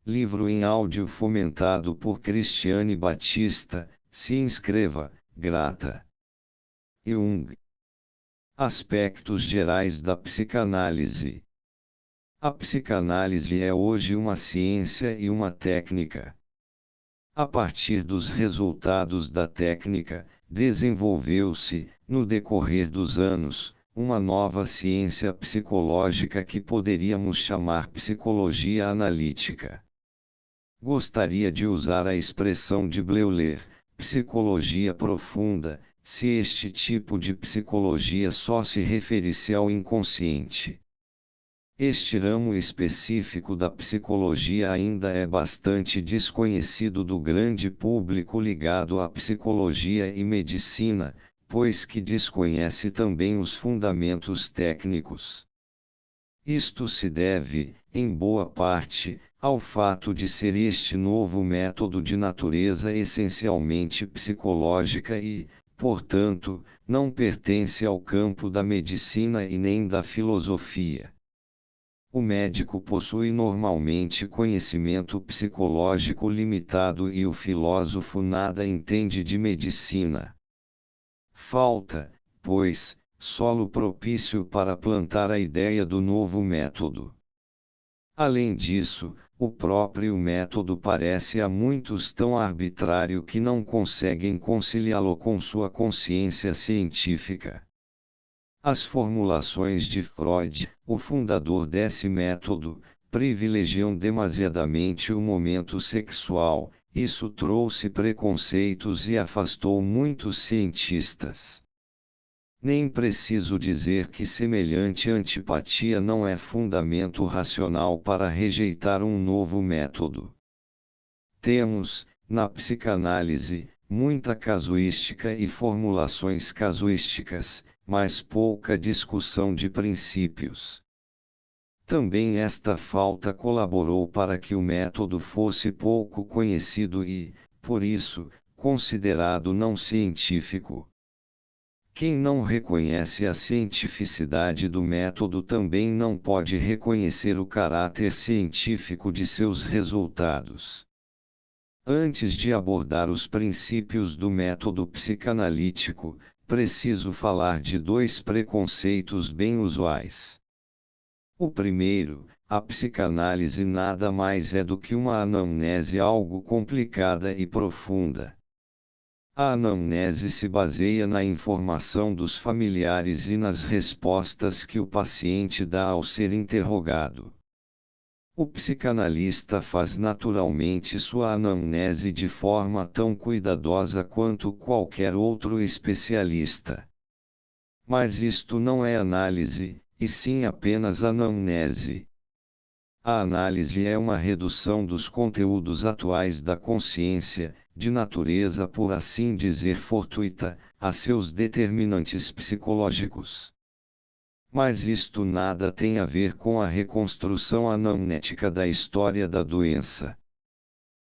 livro em áudio fomentado por Cristiane Batista. Se inscreva, grata. Jung. Aspectos gerais da psicanálise. A psicanálise é hoje uma ciência e uma técnica. A partir dos resultados da técnica, desenvolveu-se, no decorrer dos anos, uma nova ciência psicológica que poderíamos chamar psicologia analítica. Gostaria de usar a expressão de Bleuler, psicologia profunda, se este tipo de psicologia só se referisse ao inconsciente. Este ramo específico da psicologia ainda é bastante desconhecido do grande público ligado à psicologia e medicina, pois que desconhece também os fundamentos técnicos. Isto se deve, em boa parte, ao fato de ser este novo método de natureza essencialmente psicológica e, portanto, não pertence ao campo da medicina e nem da filosofia. O médico possui normalmente conhecimento psicológico limitado e o filósofo nada entende de medicina. Falta, pois, solo propício para plantar a ideia do novo método. Além disso, o próprio método parece a muitos tão arbitrário que não conseguem conciliá-lo com sua consciência científica. As formulações de Freud, o fundador desse método, privilegiam demasiadamente o momento sexual. Isso trouxe preconceitos e afastou muitos cientistas. Nem preciso dizer que semelhante antipatia não é fundamento racional para rejeitar um novo método. Temos, na psicanálise, muita casuística e formulações casuísticas, mas pouca discussão de princípios. Também esta falta colaborou para que o método fosse pouco conhecido e, por isso, considerado não científico. Quem não reconhece a cientificidade do método também não pode reconhecer o caráter científico de seus resultados. Antes de abordar os princípios do método psicanalítico, preciso falar de dois preconceitos bem usuais. O primeiro, a psicanálise nada mais é do que uma anamnese algo complicada e profunda. A anamnese se baseia na informação dos familiares e nas respostas que o paciente dá ao ser interrogado. O psicanalista faz naturalmente sua anamnese de forma tão cuidadosa quanto qualquer outro especialista. Mas isto não é análise, e sim apenas anamnese. A análise é uma redução dos conteúdos atuais da consciência, de natureza por assim dizer fortuita, a seus determinantes psicológicos. Mas isto nada tem a ver com a reconstrução anamnética da história da doença.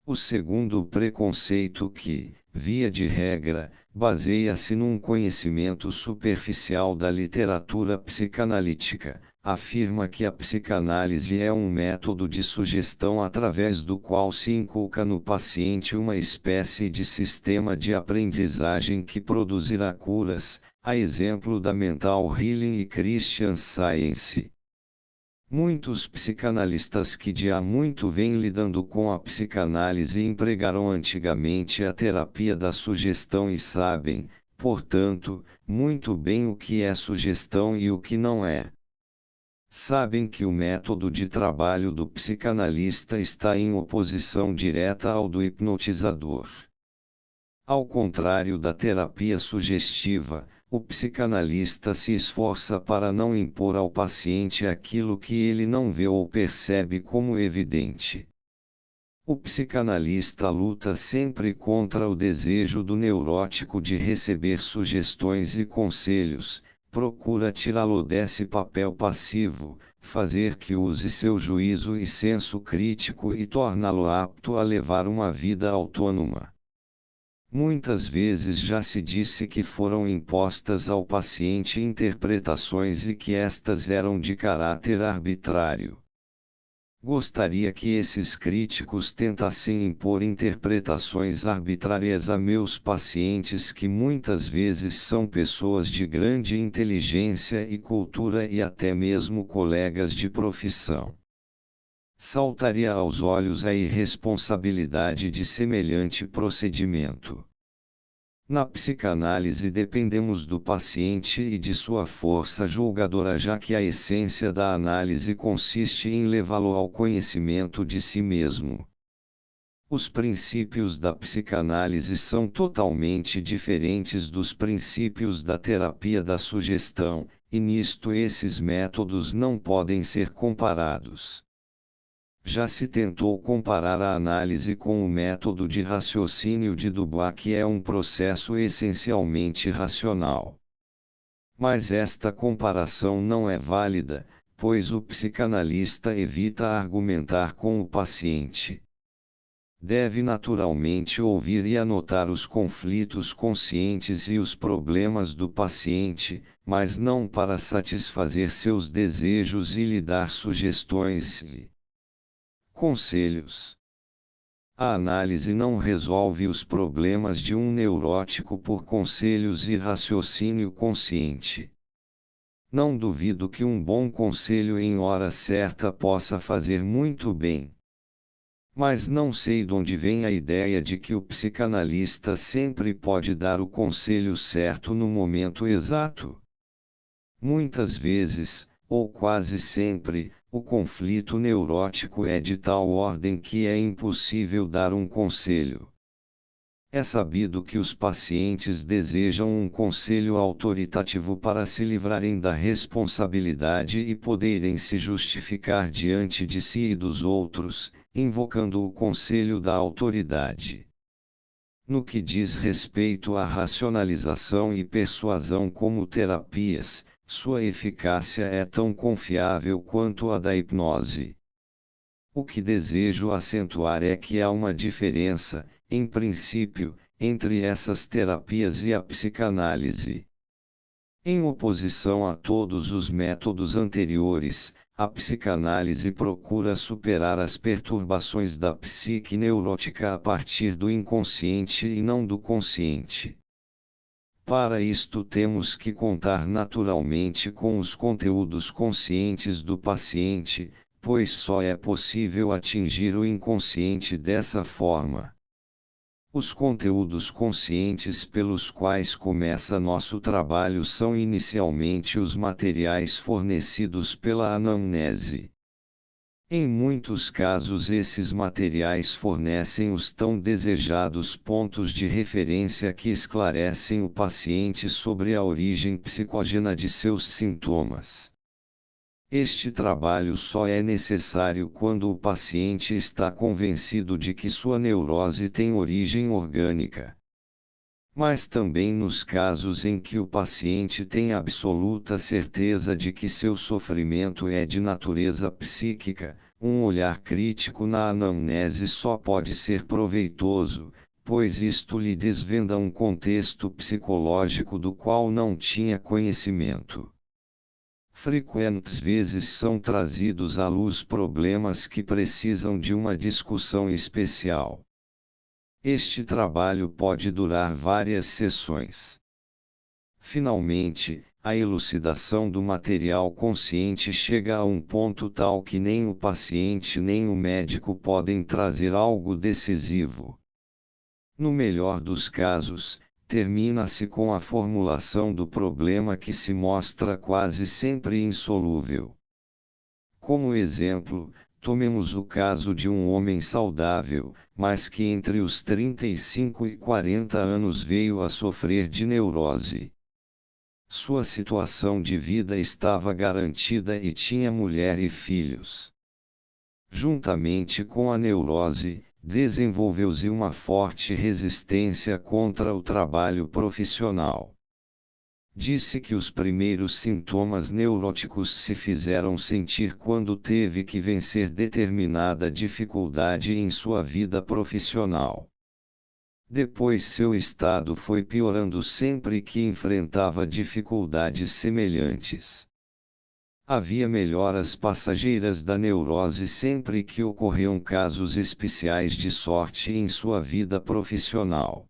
O segundo preconceito que, via de regra, baseia-se num conhecimento superficial da literatura psicanalítica, afirma que a psicanálise é um método de sugestão através do qual se inculca no paciente uma espécie de sistema de aprendizagem que produzirá curas, a exemplo da Mental Healing e Christian Science. Muitos psicanalistas que de há muito vêm lidando com a psicanálise empregaram antigamente a terapia da sugestão e sabem, portanto, muito bem o que é sugestão e o que não é. Sabem que o método de trabalho do psicanalista está em oposição direta ao do hipnotizador. Ao contrário da terapia sugestiva, o psicanalista se esforça para não impor ao paciente aquilo que ele não vê ou percebe como evidente. O psicanalista luta sempre contra o desejo do neurótico de receber sugestões e conselhos, procura tirá-lo desse papel passivo, fazer que use seu juízo e senso crítico e torná-lo apto a levar uma vida autônoma. Muitas vezes já se disse que foram impostas ao paciente interpretações e que estas eram de caráter arbitrário. Gostaria que esses críticos tentassem impor interpretações arbitrárias a meus pacientes, que muitas vezes são pessoas de grande inteligência e cultura e até mesmo colegas de profissão. Saltaria aos olhos a irresponsabilidade de semelhante procedimento. Na psicanálise dependemos do paciente e de sua força julgadora, já que a essência da análise consiste em levá-lo ao conhecimento de si mesmo. Os princípios da psicanálise são totalmente diferentes dos princípios da terapia da sugestão, e nisto esses métodos não podem ser comparados. Já se tentou comparar a análise com o método de raciocínio de Dubois, que é um processo essencialmente racional. Mas esta comparação não é válida, pois o psicanalista evita argumentar com o paciente. Deve naturalmente ouvir e anotar os conflitos conscientes e os problemas do paciente, mas não para satisfazer seus desejos e lhe dar sugestões e conselhos. A análise não resolve os problemas de um neurótico por conselhos e raciocínio consciente. Não duvido que um bom conselho em hora certa possa fazer muito bem. Mas não sei de onde vem a ideia de que o psicanalista sempre pode dar o conselho certo no momento exato. Muitas vezes, ou quase sempre, o conflito neurótico é de tal ordem que é impossível dar um conselho. É sabido que os pacientes desejam um conselho autoritativo para se livrarem da responsabilidade e poderem se justificar diante de si e dos outros, invocando o conselho da autoridade. No que diz respeito à racionalização e persuasão como terapias, sua eficácia é tão confiável quanto a da hipnose. O que desejo acentuar é que há uma diferença, em princípio, entre essas terapias e a psicanálise. Em oposição a todos os métodos anteriores, a psicanálise procura superar as perturbações da psique neurótica a partir do inconsciente e não do consciente. Para isto temos que contar naturalmente com os conteúdos conscientes do paciente, pois só é possível atingir o inconsciente dessa forma. Os conteúdos conscientes pelos quais começa nosso trabalho são inicialmente os materiais fornecidos pela anamnese. Em muitos casos esses materiais fornecem os tão desejados pontos de referência que esclarecem o paciente sobre a origem psicógena de seus sintomas. Este trabalho só é necessário quando o paciente está convencido de que sua neurose tem origem orgânica. Mas também nos casos em que o paciente tem absoluta certeza de que seu sofrimento é de natureza psíquica, um olhar crítico na anamnese só pode ser proveitoso, pois isto lhe desvenda um contexto psicológico do qual não tinha conhecimento. Frequentes vezes são trazidos à luz problemas que precisam de uma discussão especial. Este trabalho pode durar várias sessões. Finalmente, a elucidação do material consciente chega a um ponto tal que nem o paciente nem o médico podem trazer algo decisivo. No melhor dos casos, termina-se com a formulação do problema que se mostra quase sempre insolúvel. Como exemplo, tomemos o caso de um homem saudável, mas que entre os 35 e 40 anos veio a sofrer de neurose. Sua situação de vida estava garantida e tinha mulher e filhos. Juntamente com a neurose, desenvolveu-se uma forte resistência contra o trabalho profissional. Disse que os primeiros sintomas neuróticos se fizeram sentir quando teve que vencer determinada dificuldade em sua vida profissional. Depois seu estado foi piorando sempre que enfrentava dificuldades semelhantes. Havia melhoras passageiras da neurose sempre que ocorriam casos especiais de sorte em sua vida profissional.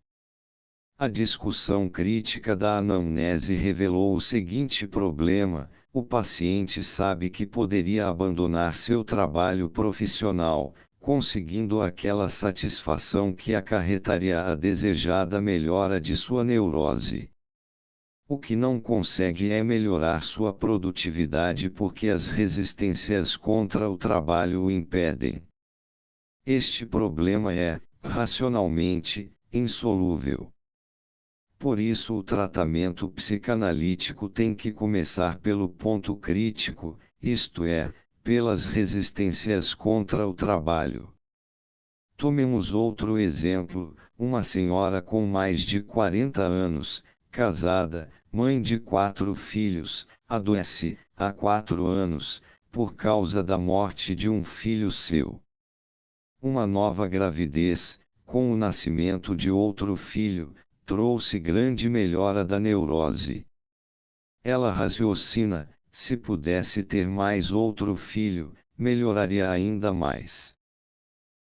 A discussão crítica da anamnese revelou o seguinte problema: o paciente sabe que poderia abandonar seu trabalho profissional, conseguindo aquela satisfação que acarretaria a desejada melhora de sua neurose. O que não consegue é melhorar sua produtividade porque as resistências contra o trabalho o impedem. Este problema é, racionalmente, insolúvel. Por isso o tratamento psicanalítico tem que começar pelo ponto crítico, isto é, pelas resistências contra o trabalho. Tomemos outro exemplo: uma senhora com mais de 40 anos, casada, mãe de 4 filhos, adoece, há 4 anos, por causa da morte de um filho seu. Uma nova gravidez, com o nascimento de outro filho, trouxe grande melhora da neurose. Ela raciocina: se pudesse ter mais outro filho, melhoraria ainda mais.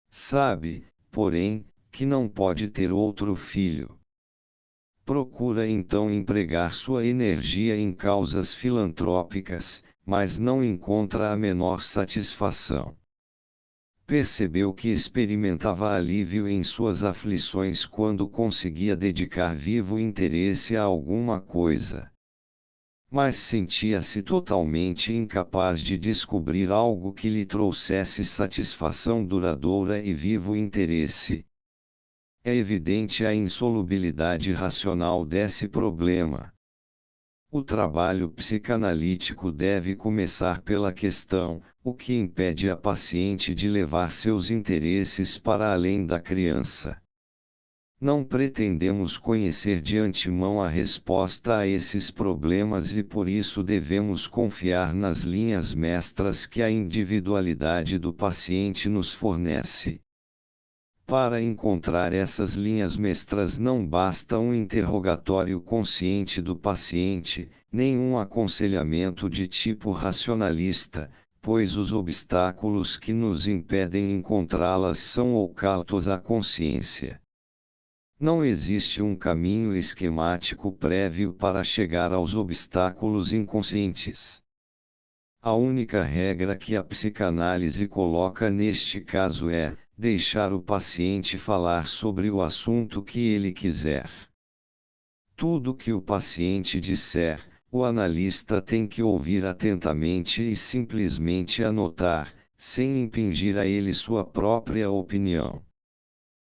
Sabe, porém, que não pode ter outro filho. Procura então empregar sua energia em causas filantrópicas, mas não encontra a menor satisfação. Percebeu que experimentava alívio em suas aflições quando conseguia dedicar vivo interesse a alguma coisa. Mas sentia-se totalmente incapaz de descobrir algo que lhe trouxesse satisfação duradoura e vivo interesse. É evidente a insolubilidade racional desse problema. O trabalho psicanalítico deve começar pela questão: o que impede a paciente de levar seus interesses para além da criança? Não pretendemos conhecer de antemão a resposta a esses problemas e por isso devemos confiar nas linhas mestras que a individualidade do paciente nos fornece. Para encontrar essas linhas mestras não basta um interrogatório consciente do paciente, nem um aconselhamento de tipo racionalista, pois os obstáculos que nos impedem encontrá-las são ocultos à consciência. Não existe um caminho esquemático prévio para chegar aos obstáculos inconscientes. A única regra que a psicanálise coloca neste caso é: deixar o paciente falar sobre o assunto que ele quiser. Tudo que o paciente disser, o analista tem que ouvir atentamente e simplesmente anotar, sem impingir a ele sua própria opinião.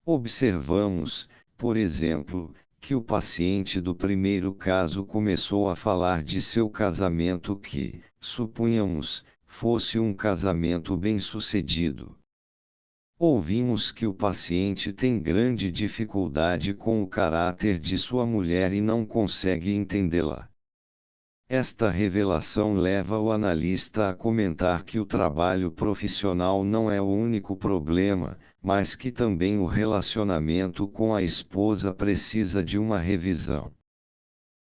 Observamos, por exemplo, que o paciente do primeiro caso começou a falar de seu casamento que, supunhamos, fosse um casamento bem-sucedido. Ouvimos que o paciente tem grande dificuldade com o caráter de sua mulher e não consegue entendê-la. Esta revelação leva o analista a comentar que o trabalho profissional não é o único problema, mas que também o relacionamento com a esposa precisa de uma revisão.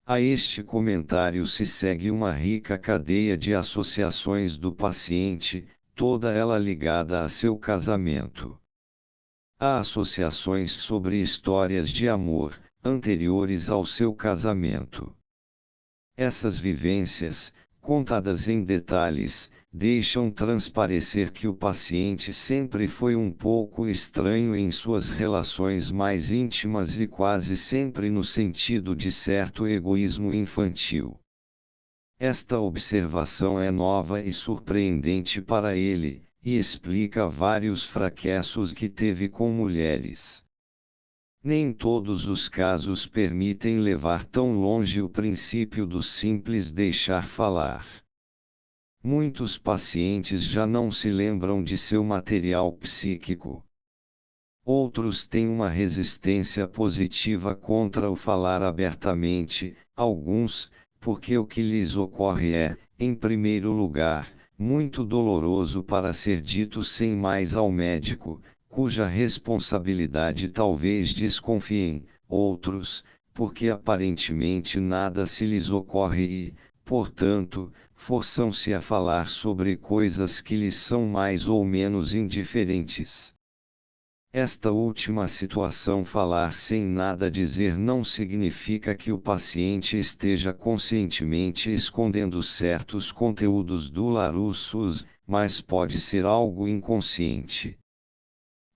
A este comentário se segue uma rica cadeia de associações do paciente, toda ela ligada a seu casamento. Há associações sobre histórias de amor, anteriores ao seu casamento. Essas vivências, contadas em detalhes, deixam transparecer que o paciente sempre foi um pouco estranho em suas relações mais íntimas e quase sempre no sentido de certo egoísmo infantil. Esta observação é nova e surpreendente para ele, e explica vários fracassos que teve com mulheres. Nem todos os casos permitem levar tão longe o princípio do simples deixar falar. Muitos pacientes já não se lembram de seu material psíquico. Outros têm uma resistência positiva contra o falar abertamente, alguns, porque o que lhes ocorre é, em primeiro lugar, muito doloroso para ser dito sem mais ao médico, cuja responsabilidade talvez desconfiem; outros, porque aparentemente nada se lhes ocorre e, portanto, forçam-se a falar sobre coisas que lhes são mais ou menos indiferentes. Esta última situação, falar sem nada dizer, não significa que o paciente esteja conscientemente escondendo certos conteúdos do Larousse, mas pode ser algo inconsciente.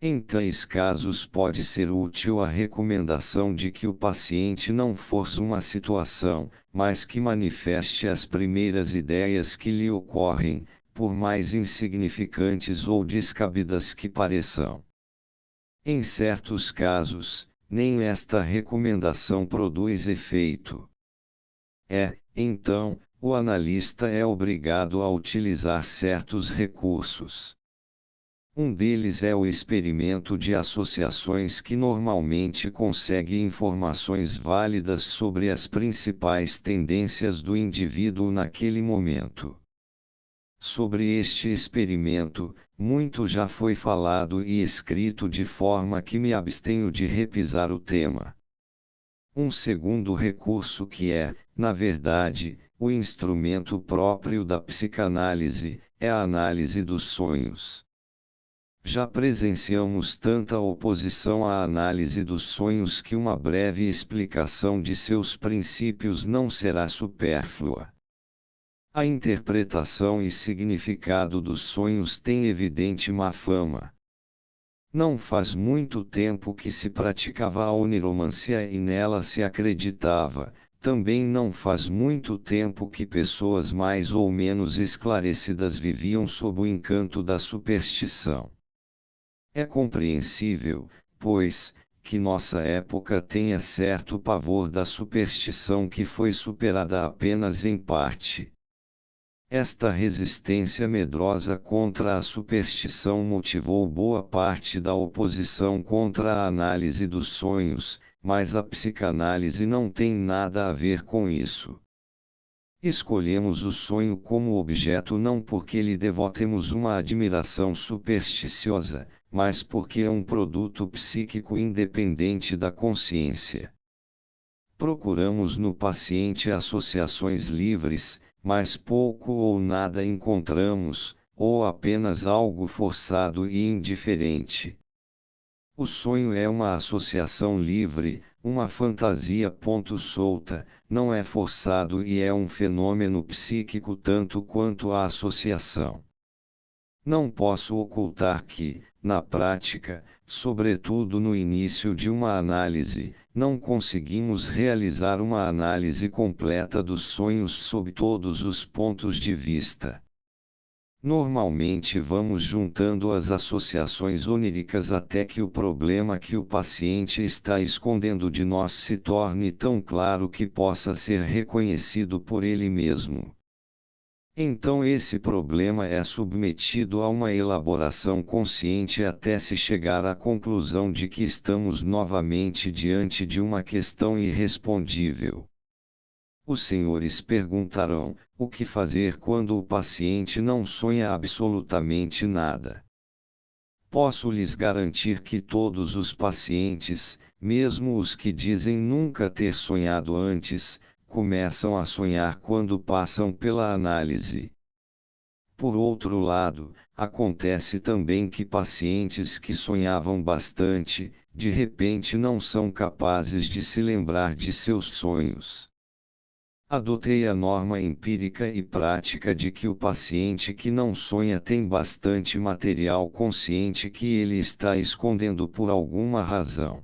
Em tais casos pode ser útil a recomendação de que o paciente não force uma situação, mas que manifeste as primeiras ideias que lhe ocorrem, por mais insignificantes ou descabidas que pareçam. Em certos casos, nem esta recomendação produz efeito. Então, o analista é obrigado a utilizar certos recursos. Um deles é o experimento de associações, que normalmente consegue informações válidas sobre as principais tendências do indivíduo naquele momento. Sobre este experimento, muito já foi falado e escrito, de forma que me abstenho de repisar o tema. Um segundo recurso, que é, na verdade, o instrumento próprio da psicanálise, é a análise dos sonhos. Já presenciamos tanta oposição à análise dos sonhos que uma breve explicação de seus princípios não será supérflua. A interpretação e significado dos sonhos tem evidente má fama. Não faz muito tempo que se praticava a oniromancia e nela se acreditava. Também não faz muito tempo que pessoas mais ou menos esclarecidas viviam sob o encanto da superstição. É compreensível, pois, que nossa época tenha certo pavor da superstição, que foi superada apenas em parte. Esta resistência medrosa contra a superstição motivou boa parte da oposição contra a análise dos sonhos, mas a psicanálise não tem nada a ver com isso. Escolhemos o sonho como objeto não porque lhe devotemos uma admiração supersticiosa, mas porque é um produto psíquico independente da consciência. Procuramos no paciente associações livres, mas pouco ou nada encontramos, ou apenas algo forçado e indiferente. O sonho é uma associação livre, uma fantasia solta, não é forçado e é um fenômeno psíquico tanto quanto a associação. Não posso ocultar que, na prática, sobretudo no início de uma análise, não conseguimos realizar uma análise completa dos sonhos sob todos os pontos de vista. Normalmente vamos juntando as associações oníricas até que o problema que o paciente está escondendo de nós se torne tão claro que possa ser reconhecido por ele mesmo. Então esse problema é submetido a uma elaboração consciente até se chegar à conclusão de que estamos novamente diante de uma questão irrespondível. Os senhores perguntarão: o que fazer quando o paciente não sonha absolutamente nada? Posso lhes garantir que todos os pacientes, mesmo os que dizem nunca ter sonhado antes, começam a sonhar quando passam pela análise. Por outro lado, acontece também que pacientes que sonhavam bastante, de repente não são capazes de se lembrar de seus sonhos. Adotei a norma empírica e prática de que o paciente que não sonha tem bastante material consciente que ele está escondendo por alguma razão.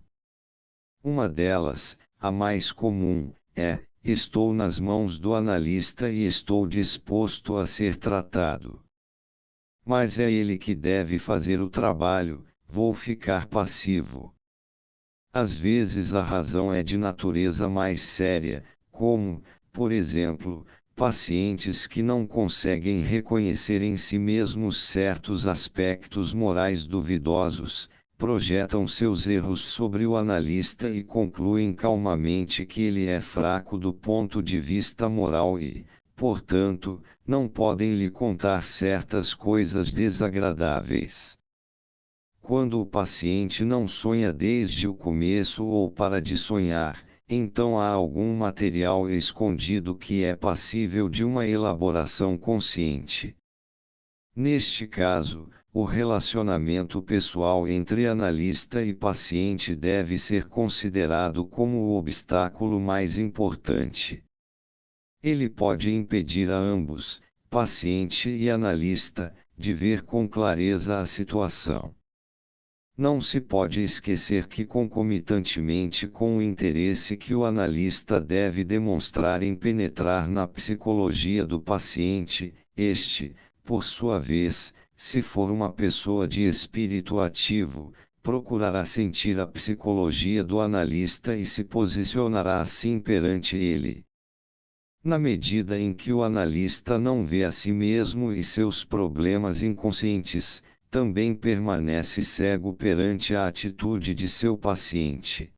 Uma delas, a mais comum, é: estou nas mãos do analista e estou disposto a ser tratado. Mas é ele que deve fazer o trabalho, vou ficar passivo. Às vezes a razão é de natureza mais séria, como, por exemplo, pacientes que não conseguem reconhecer em si mesmos certos aspectos morais duvidosos, projetam seus erros sobre o analista e concluem calmamente que ele é fraco do ponto de vista moral e, portanto, não podem lhe contar certas coisas desagradáveis. Quando o paciente não sonha desde o começo ou para de sonhar, então há algum material escondido que é passível de uma elaboração consciente. Neste caso, o relacionamento pessoal entre analista e paciente deve ser considerado como o obstáculo mais importante. Ele pode impedir a ambos, paciente e analista, de ver com clareza a situação. Não se pode esquecer que concomitantemente com o interesse que o analista deve demonstrar em penetrar na psicologia do paciente, este, por sua vez, se for uma pessoa de espírito ativo, procurará sentir a psicologia do analista e se posicionará assim perante ele. Na medida em que o analista não vê a si mesmo e seus problemas inconscientes, também permanece cego perante a atitude de seu paciente.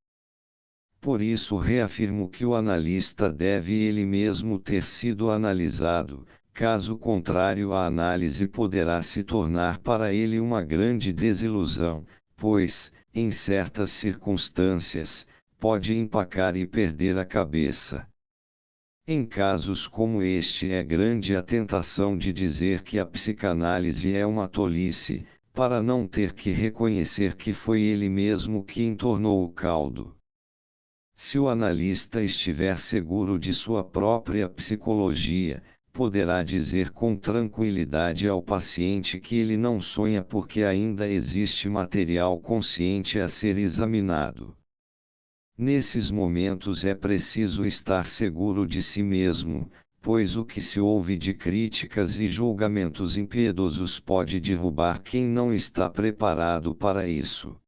Por isso reafirmo que o analista deve ele mesmo ter sido analisado, caso contrário a análise poderá se tornar para ele uma grande desilusão, pois, em certas circunstâncias, pode empacar e perder a cabeça. Em casos como este é grande a tentação de dizer que a psicanálise é uma tolice, para não ter que reconhecer que foi ele mesmo que entornou o caldo. Se o analista estiver seguro de sua própria psicologia, poderá dizer com tranquilidade ao paciente que ele não sonha porque ainda existe material consciente a ser examinado. Nesses momentos é preciso estar seguro de si mesmo, pois o que se ouve de críticas e julgamentos impiedosos pode derrubar quem não está preparado para isso.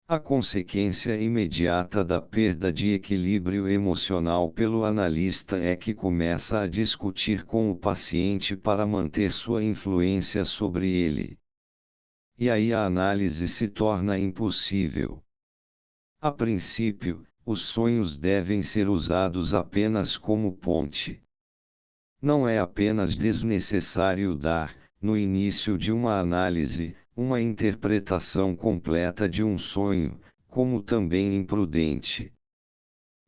A consequência imediata da perda de equilíbrio emocional pelo analista é que começa a discutir com o paciente para manter sua influência sobre ele. E aí a análise se torna impossível. A princípio, os sonhos devem ser usados apenas como ponte. Não é apenas desnecessário dar, no início de uma análise, uma interpretação completa de um sonho, como também imprudente.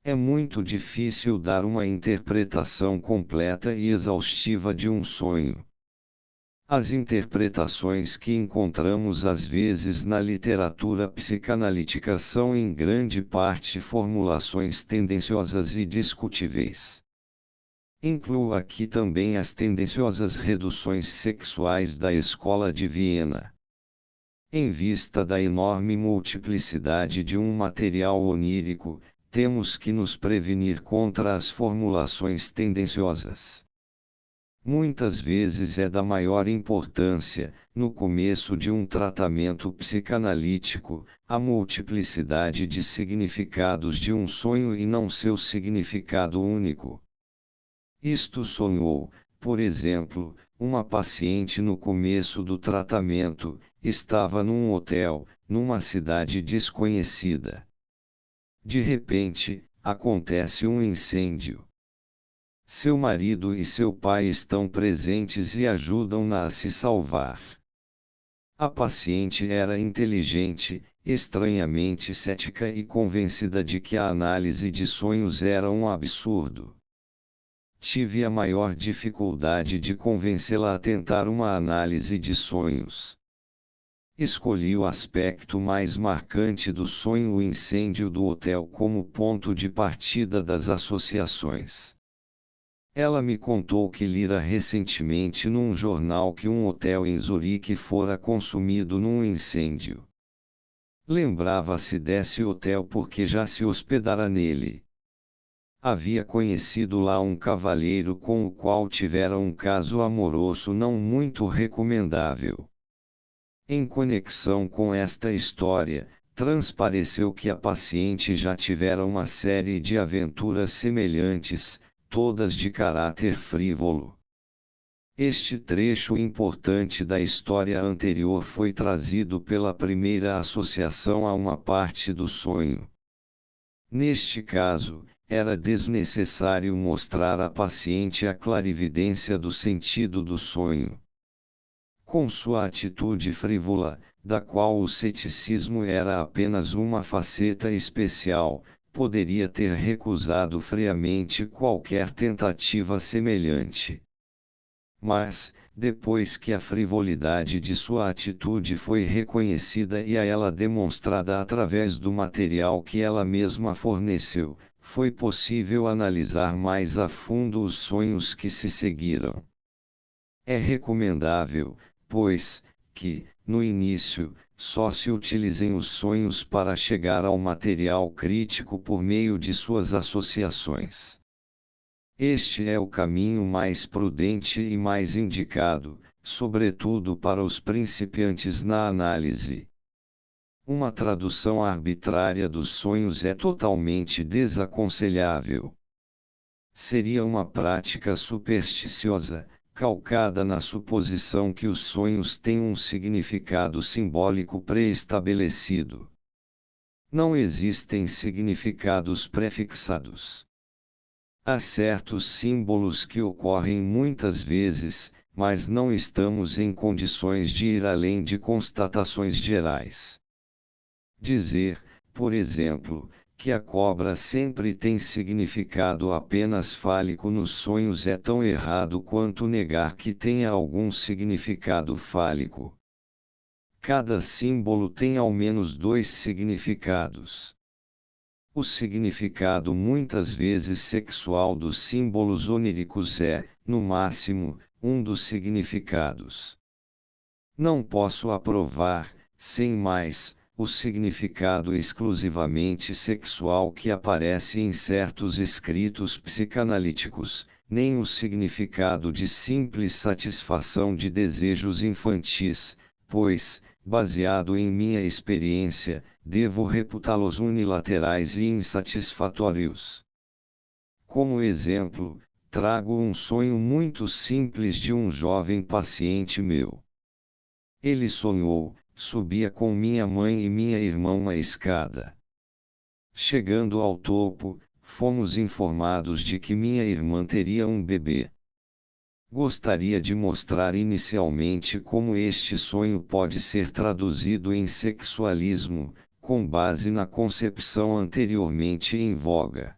É muito difícil dar uma interpretação completa e exaustiva de um sonho. As interpretações que encontramos às vezes na literatura psicanalítica são em grande parte formulações tendenciosas e discutíveis. Incluo aqui também as tendenciosas reduções sexuais da Escola de Viena. Em vista da enorme multiplicidade de um material onírico, temos que nos prevenir contra as formulações tendenciosas. Muitas vezes é da maior importância, no começo de um tratamento psicanalítico, a multiplicidade de significados de um sonho e não seu significado único. Isto sonhou, por exemplo, uma paciente no começo do tratamento, estava num hotel, numa cidade desconhecida. De repente, acontece um incêndio. Seu marido e seu pai estão presentes e ajudam-na a se salvar. A paciente era inteligente, estranhamente cética e convencida de que a análise de sonhos era um absurdo. Tive a maior dificuldade de convencê-la a tentar uma análise de sonhos. Escolhi o aspecto mais marcante do sonho, o incêndio do hotel, como ponto de partida das associações. Ela me contou que lira recentemente num jornal que um hotel em Zurique fora consumido num incêndio. Lembrava-se desse hotel porque já se hospedara nele. Havia conhecido lá um cavalheiro com o qual tivera um caso amoroso não muito recomendável. Em conexão com esta história, transpareceu que a paciente já tivera uma série de aventuras semelhantes, todas de caráter frívolo. Este trecho importante da história anterior foi trazido pela primeira associação a uma parte do sonho. Neste caso, era desnecessário mostrar à paciente a clarividência do sentido do sonho. Com sua atitude frívola, da qual o ceticismo era apenas uma faceta especial, poderia ter recusado friamente qualquer tentativa semelhante. Mas, depois que a frivolidade de sua atitude foi reconhecida e a ela demonstrada através do material que ela mesma forneceu, foi possível analisar mais a fundo os sonhos que se seguiram. É recomendável, pois, que, no início, só se utilizem os sonhos para chegar ao material crítico por meio de suas associações. Este é o caminho mais prudente e mais indicado, sobretudo para os principiantes na análise. Uma tradução arbitrária dos sonhos é totalmente desaconselhável. Seria uma prática supersticiosa, calcada na suposição que os sonhos têm um significado simbólico pré-estabelecido. Não existem significados prefixados. Há certos símbolos que ocorrem muitas vezes, mas não estamos em condições de ir além de constatações gerais. Dizer, por exemplo, que a cobra sempre tem significado apenas fálico nos sonhos é tão errado quanto negar que tenha algum significado fálico. Cada símbolo tem ao menos 2 significados. O significado muitas vezes sexual dos símbolos oníricos é, no máximo, um dos significados. Não posso aprovar, sem mais, o significado exclusivamente sexual que aparece em certos escritos psicanalíticos, nem o significado de simples satisfação de desejos infantis, pois, baseado em minha experiência, devo reputá-los unilaterais e insatisfatórios. Como exemplo, trago um sonho muito simples de um jovem paciente meu. Ele sonhou: subia com minha mãe e minha irmã uma escada. Chegando ao topo, fomos informados de que minha irmã teria um bebê. Gostaria de mostrar inicialmente como este sonho pode ser traduzido em sexualismo, com base na concepção anteriormente em voga.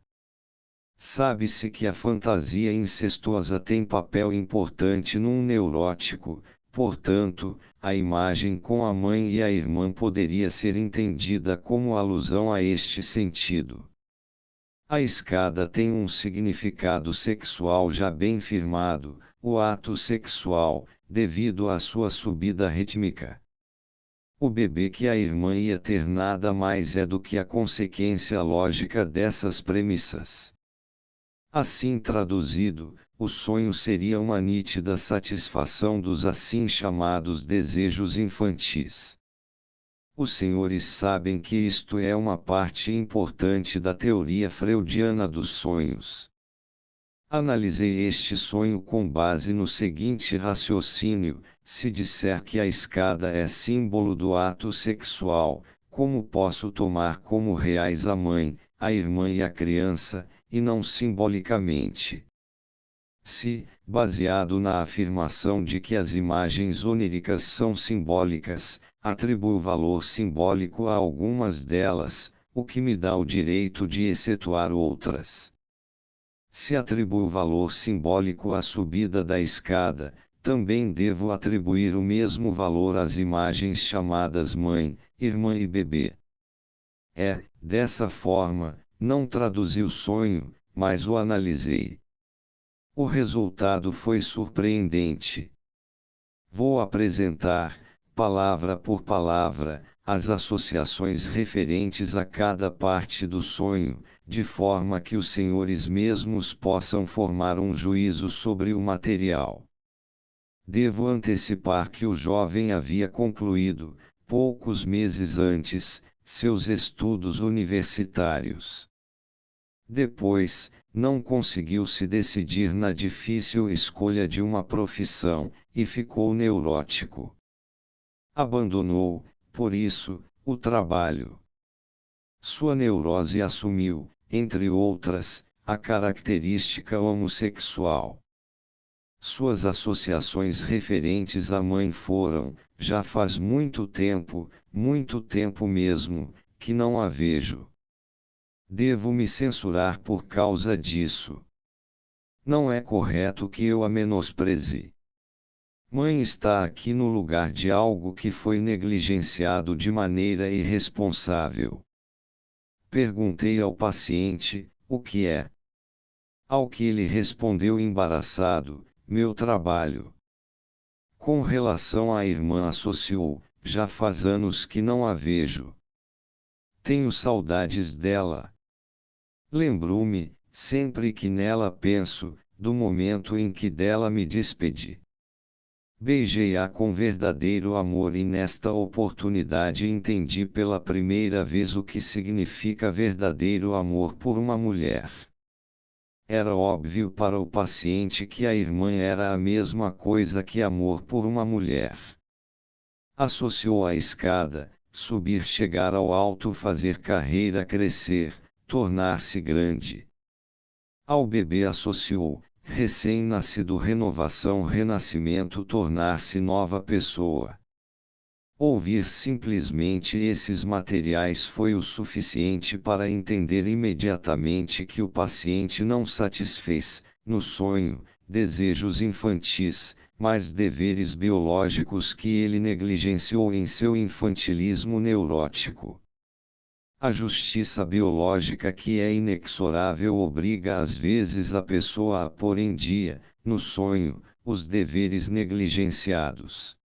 Sabe-se que a fantasia incestuosa tem papel importante num neurótico, portanto, a imagem com a mãe e a irmã poderia ser entendida como alusão a este sentido. A escada tem um significado sexual já bem firmado, o ato sexual, devido à sua subida rítmica. O bebê que a irmã ia ter nada mais é do que a consequência lógica dessas premissas. Assim traduzido, o sonho seria uma nítida satisfação dos assim chamados desejos infantis. Os senhores sabem que isto é uma parte importante da teoria freudiana dos sonhos. Analisei este sonho com base no seguinte raciocínio: se disser que a escada é símbolo do ato sexual, como posso tomar como reais a mãe, a irmã e a criança, e não simbolicamente? Se, baseado na afirmação de que as imagens oníricas são simbólicas, atribuo valor simbólico a algumas delas, o que me dá o direito de excetuar outras. Se atribuo valor simbólico à subida da escada, também devo atribuir o mesmo valor às imagens chamadas mãe, irmã e bebê. Dessa forma, não traduzi o sonho, mas o analisei. O resultado foi surpreendente. Vou apresentar, palavra por palavra, as associações referentes a cada parte do sonho, de forma que os senhores mesmos possam formar um juízo sobre o material. Devo antecipar que o jovem havia concluído, poucos meses antes, seus estudos universitários. Depois, não conseguiu se decidir na difícil escolha de uma profissão, e ficou neurótico. Abandonou, por isso, o trabalho. Sua neurose assumiu, entre outras, a característica homossexual. Suas associações referentes à mãe foram: já faz muito tempo mesmo, que não a vejo. Devo me censurar por causa disso. Não é correto que eu a menospreze. Mãe está aqui no lugar de algo que foi negligenciado de maneira irresponsável. Perguntei ao paciente, o que é? Ao que ele respondeu embaraçado, meu trabalho. Com relação à irmã associou, já faz anos que não a vejo. Tenho saudades dela. Lembro-me, sempre que nela penso, do momento em que dela me despedi. Beijei-a com verdadeiro amor e nesta oportunidade entendi pela primeira vez o que significa verdadeiro amor por uma mulher. Era óbvio para o paciente que a irmã era a mesma coisa que amor por uma mulher. Associou a escada, subir, chegar ao alto, fazer carreira, crescer, tornar-se grande. Ao bebê associou, recém-nascido, renovação, renascimento, tornar-se nova pessoa. Ouvir simplesmente esses materiais foi o suficiente para entender imediatamente que o paciente não satisfez, no sonho, desejos infantis, mas deveres biológicos que ele negligenciou em seu infantilismo neurótico. A justiça biológica, que é inexorável, obriga às vezes a pessoa a pôr em dia, no sonho, os deveres negligenciados.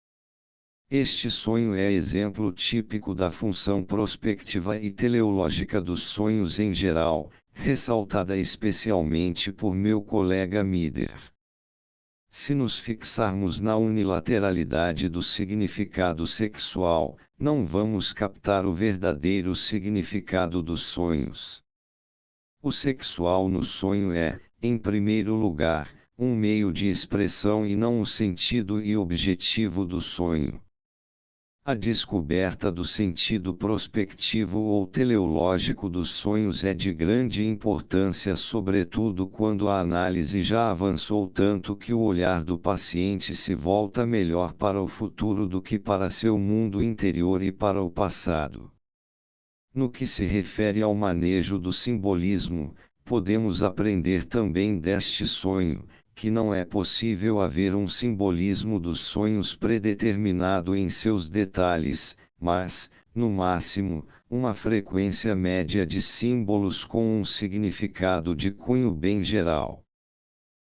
Este sonho é exemplo típico da função prospectiva e teleológica dos sonhos em geral, ressaltada especialmente por meu colega Mider. Se nos fixarmos na unilateralidade do significado sexual, não vamos captar o verdadeiro significado dos sonhos. O sexual no sonho é, em primeiro lugar, um meio de expressão e não o sentido e objetivo do sonho. A descoberta do sentido prospectivo ou teleológico dos sonhos é de grande importância, sobretudo quando a análise já avançou tanto que o olhar do paciente se volta melhor para o futuro do que para seu mundo interior e para o passado. No que se refere ao manejo do simbolismo, podemos aprender também deste sonho, que não é possível haver um simbolismo dos sonhos predeterminado em seus detalhes, mas, no máximo, uma frequência média de símbolos com um significado de cunho bem geral.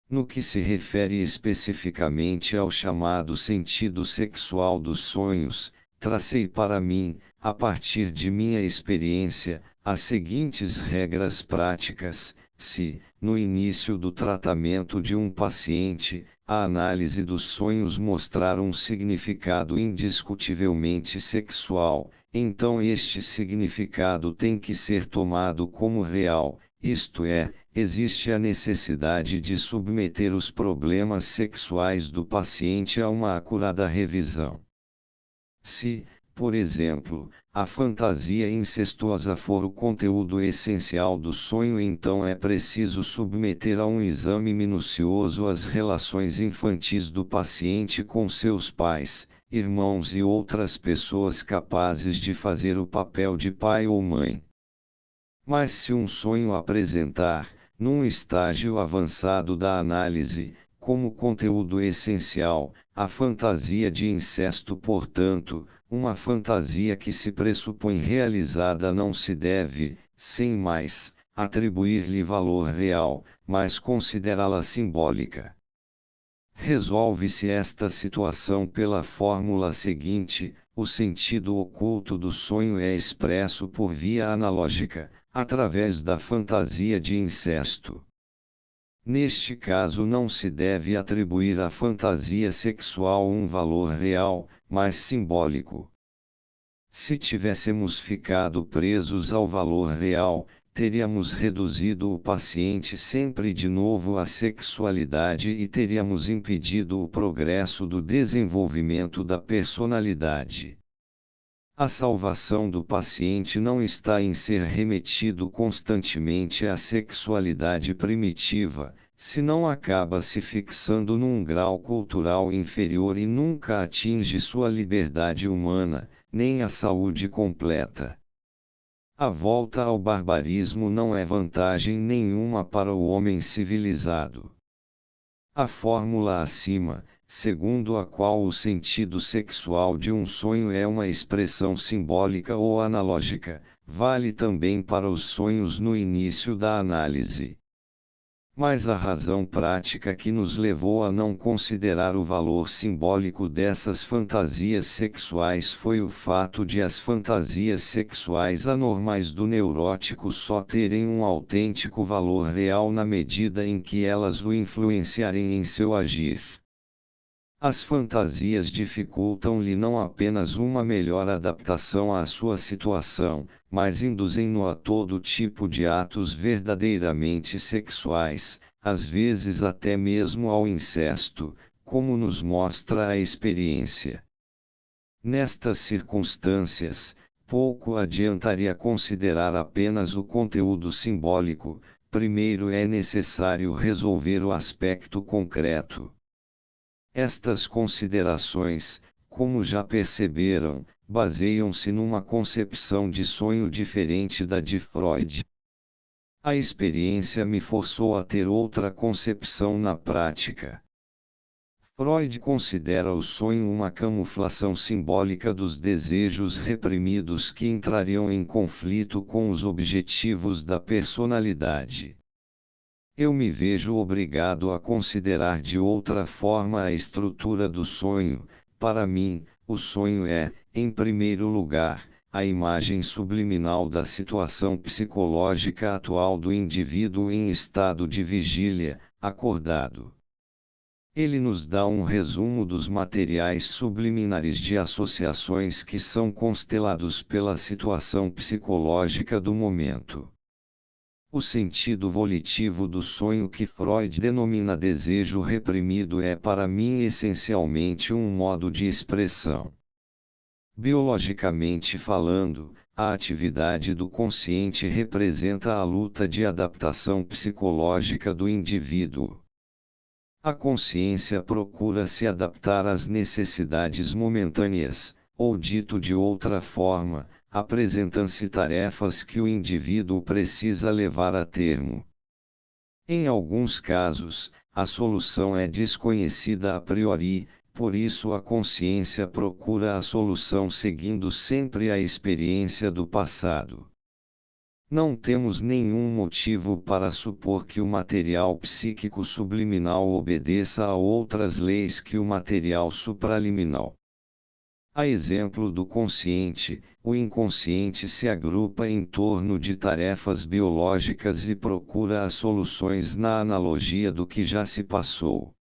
No que se refere especificamente ao chamado sentido sexual dos sonhos, tracei para mim, a partir de minha experiência, as seguintes regras práticas. Se, no início do tratamento de um paciente, a análise dos sonhos mostrar um significado indiscutivelmente sexual, então este significado tem que ser tomado como real, isto é, existe a necessidade de submeter os problemas sexuais do paciente a uma acurada revisão. Se, por exemplo, a fantasia incestuosa for o conteúdo essencial do sonho, então é preciso submeter a um exame minucioso as relações infantis do paciente com seus pais, irmãos e outras pessoas capazes de fazer o papel de pai ou mãe. Mas se um sonho apresentar, num estágio avançado da análise, como conteúdo essencial, a fantasia de incesto, portanto, uma fantasia que se pressupõe realizada, não se deve, sem mais, atribuir-lhe valor real, mas considerá-la simbólica. Resolve-se esta situação pela fórmula seguinte: o sentido oculto do sonho é expresso por via analógica, através da fantasia de incesto. Neste caso não se deve atribuir à fantasia sexual um valor real, mas simbólico. Se tivéssemos ficado presos ao valor real, teríamos reduzido o paciente sempre de novo à sexualidade e teríamos impedido o progresso do desenvolvimento da personalidade. A salvação do paciente não está em ser remetido constantemente à sexualidade primitiva, senão acaba se fixando num grau cultural inferior e nunca atinge sua liberdade humana, nem a saúde completa. A volta ao barbarismo não é vantagem nenhuma para o homem civilizado. A fórmula acima, segundo a qual o sentido sexual de um sonho é uma expressão simbólica ou analógica, vale também para os sonhos no início da análise. Mas a razão prática que nos levou a não considerar o valor simbólico dessas fantasias sexuais foi o fato de as fantasias sexuais anormais do neurótico só terem um autêntico valor real na medida em que elas o influenciarem em seu agir. As fantasias dificultam-lhe não apenas uma melhor adaptação à sua situação, mas induzem-no a todo tipo de atos verdadeiramente sexuais, às vezes até mesmo ao incesto, como nos mostra a experiência. Nestas circunstâncias, pouco adiantaria considerar apenas o conteúdo simbólico, primeiro é necessário resolver o aspecto concreto. Estas considerações, como já perceberam, baseiam-se numa concepção de sonho diferente da de Freud. A experiência me forçou a ter outra concepção na prática. Freud considera o sonho uma camuflação simbólica dos desejos reprimidos que entrariam em conflito com os objetivos da personalidade. Eu me vejo obrigado a considerar de outra forma a estrutura do sonho. Para mim, o sonho é, em primeiro lugar, a imagem subliminal da situação psicológica atual do indivíduo em estado de vigília, acordado. Ele nos dá um resumo dos materiais subliminares de associações que são constelados pela situação psicológica do momento. O sentido volitivo do sonho que Freud denomina desejo reprimido é para mim essencialmente um modo de expressão. Biologicamente falando, a atividade do consciente representa a luta de adaptação psicológica do indivíduo. A consciência procura se adaptar às necessidades momentâneas, ou dito de outra forma, apresentam-se tarefas que o indivíduo precisa levar a termo. Em alguns casos, a solução é desconhecida a priori, por isso a consciência procura a solução seguindo sempre a experiência do passado. Não temos nenhum motivo para supor que o material psíquico subliminal obedeça a outras leis que o material supraliminal. A exemplo do consciente, o inconsciente se agrupa em torno de tarefas biológicas e procura as soluções na analogia do que já se passou.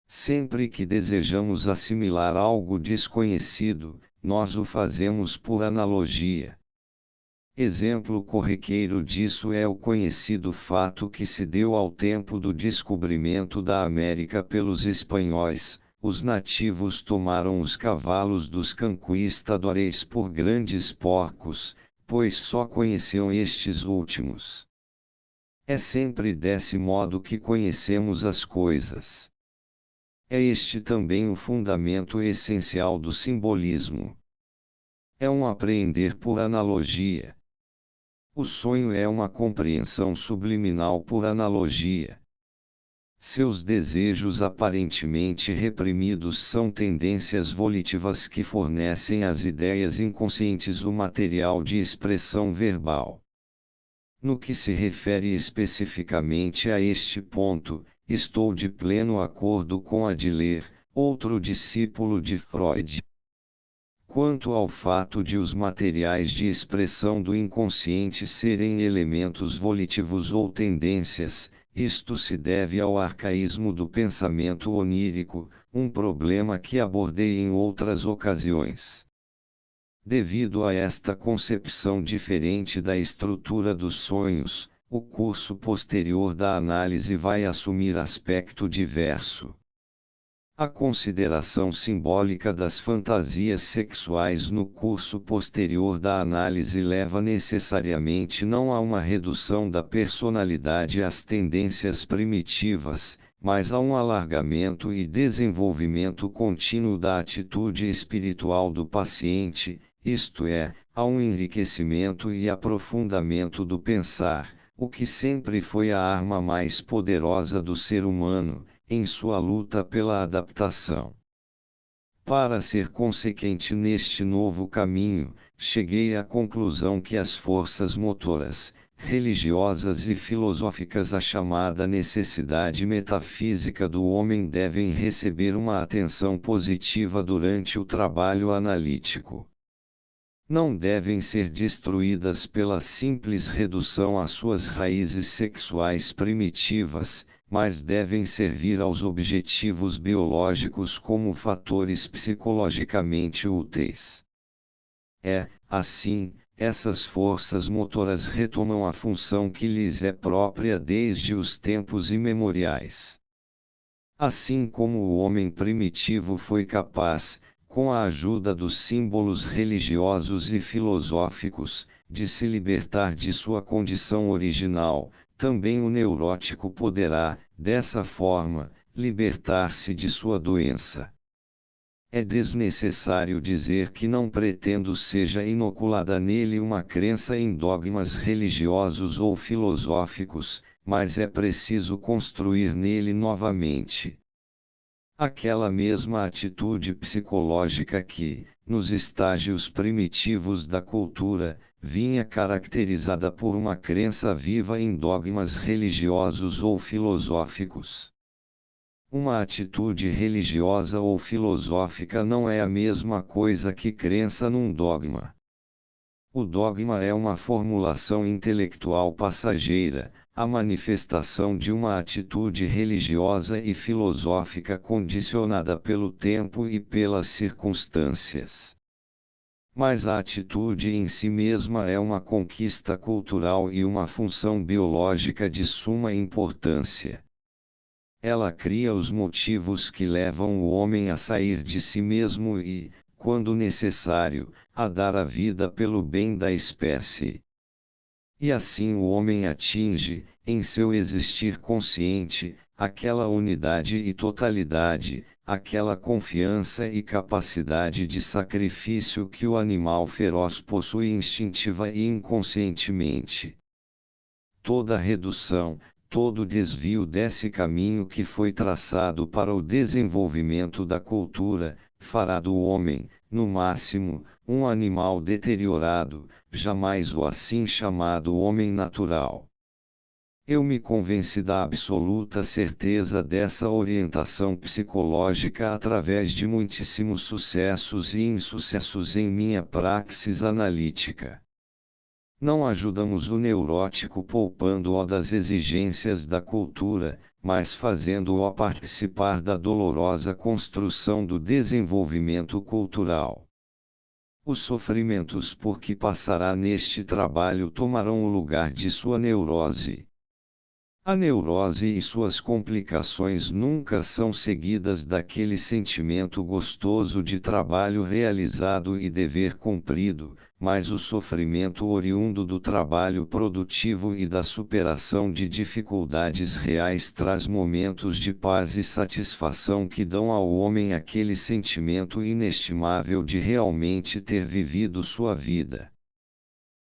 Sempre que desejamos assimilar algo desconhecido, nós o fazemos por analogia. Exemplo corriqueiro disso é o conhecido fato que se deu ao tempo do descobrimento da América pelos espanhóis. Os nativos tomaram os cavalos dos conquistadores por grandes porcos, pois só conheciam estes últimos. É sempre desse modo que conhecemos as coisas. É este também o fundamento essencial do simbolismo. É um apreender por analogia. O sonho é uma compreensão subliminal por analogia. Seus desejos aparentemente reprimidos são tendências volitivas que fornecem às ideias inconscientes o material de expressão verbal. No que se refere especificamente a este ponto, estou de pleno acordo com Adler, outro discípulo de Freud. Quanto ao fato de os materiais de expressão do inconsciente serem elementos volitivos ou tendências, isto se deve ao arcaísmo do pensamento onírico, um problema que abordei em outras ocasiões. Devido a esta concepção diferente da estrutura dos sonhos, o curso posterior da análise vai assumir aspecto diverso. A consideração simbólica das fantasias sexuais no curso posterior da análise leva necessariamente não a uma redução da personalidade às tendências primitivas, mas a um alargamento e desenvolvimento contínuo da atitude espiritual do paciente, isto é, a um enriquecimento e aprofundamento do pensar, o que sempre foi a arma mais poderosa do ser humano, em sua luta pela adaptação. Para ser consequente neste novo caminho, cheguei à conclusão que as forças motoras, religiosas e filosóficas, a chamada necessidade metafísica do homem, devem receber uma atenção positiva durante o trabalho analítico. Não devem ser destruídas pela simples redução às suas raízes sexuais primitivas, mas devem servir aos objetivos biológicos como fatores psicologicamente úteis. Assim, essas forças motoras retomam a função que lhes é própria desde os tempos imemoriais. Assim como o homem primitivo foi capaz, com a ajuda dos símbolos religiosos e filosóficos, de se libertar de sua condição original, também o neurótico poderá, dessa forma, libertar-se de sua doença. É desnecessário dizer que não pretendo seja inoculada nele uma crença em dogmas religiosos ou filosóficos, mas é preciso construir nele novamente aquela mesma atitude psicológica que, nos estágios primitivos da cultura, vinha caracterizada por uma crença viva em dogmas religiosos ou filosóficos. Uma atitude religiosa ou filosófica não é a mesma coisa que crença num dogma. O dogma é uma formulação intelectual passageira, a manifestação de uma atitude religiosa e filosófica condicionada pelo tempo e pelas circunstâncias. Mas a atitude em si mesma é uma conquista cultural e uma função biológica de suma importância. Ela cria os motivos que levam o homem a sair de si mesmo e, quando necessário, a dar a vida pelo bem da espécie. E assim o homem atinge, em seu existir consciente, aquela unidade e totalidade, aquela confiança e capacidade de sacrifício que o animal feroz possui instintiva e inconscientemente. Toda redução, todo desvio desse caminho que foi traçado para o desenvolvimento da cultura, fará do homem, no máximo, um animal deteriorado, jamais o assim chamado homem natural. Eu me convenci da absoluta certeza dessa orientação psicológica através de muitíssimos sucessos e insucessos em minha praxis analítica. Não ajudamos o neurótico poupando-o das exigências da cultura, mas fazendo-o participar da dolorosa construção do desenvolvimento cultural. Os sofrimentos por que passará neste trabalho tomarão o lugar de sua neurose. A neurose e suas complicações nunca são seguidas daquele sentimento gostoso de trabalho realizado e dever cumprido, mas o sofrimento oriundo do trabalho produtivo e da superação de dificuldades reais traz momentos de paz e satisfação que dão ao homem aquele sentimento inestimável de realmente ter vivido sua vida.